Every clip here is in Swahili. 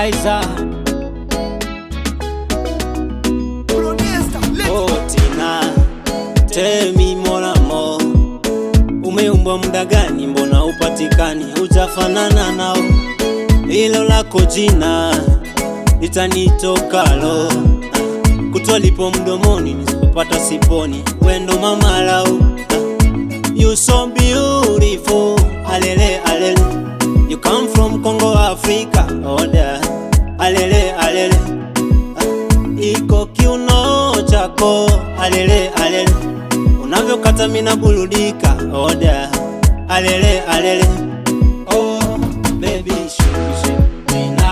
Liza. Oh Tina, tell me more and more. Umeumbwa muda gani mbona upatikani? Hujafanana nao, hilo lako jina litanitoka lo. Kutolipo mdomoni nisipopata siponi, wendo mama lao. You so beautiful, alele alele. You come from Congo, Africa, oh da. Alele alele. Iko kiuno chako, alele alele. Unavyokata mina burudika, oh da. Alele alele. Oh baby, shake shake Tina,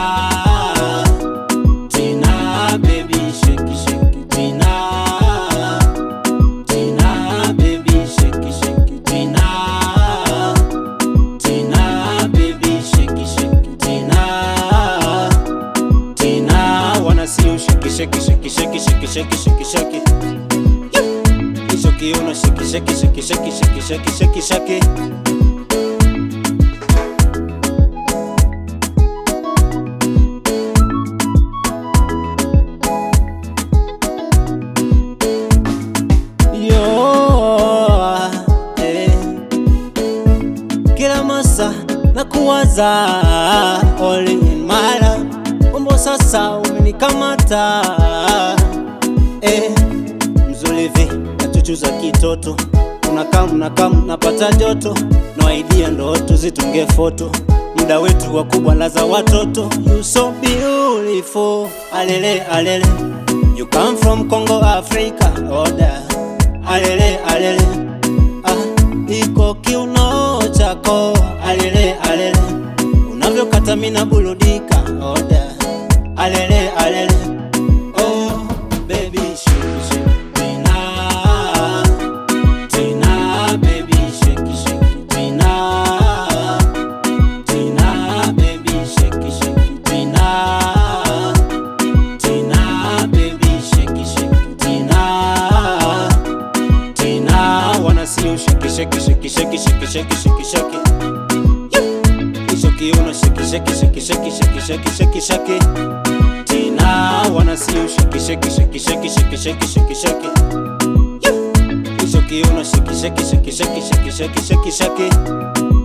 Tina baby, shake shake Tina, Tina baby, shake shake Tina, Tina baby, shake shake Tina, Tina. Wanna see you shake shake shake shake shake shake shake shake. You wanna shake shake shake shake shake shake shake shake. Kila masa na kuwaza all in my life. Umbo sasa umenikamata mzulivi na chuchu za kitoto. Unakamu napata joto. No idea ndo tuzitunge foto. Muda wetu wa kubwalaza watoto. You so beautiful, alele alele. You come from Congo, Africa, oda. Alele alele. Iko kiuno chako, alele alele. Unavyokata mina burudika, oda. Alele alele. Oh baby, shake shake Tina, Tina baby, shake shake Tina, Tina baby, shake shake Tina, Tina baby, shake shake Tina, Tina. Wanna see you shake shake shake shake shake shake shake shake. You wanna shake shake shake shake shake shake shake shake. Tina, wanna see you shake shake shake shake shake shake shake shake. You wanna shake shake shake shake shake shake shake shake.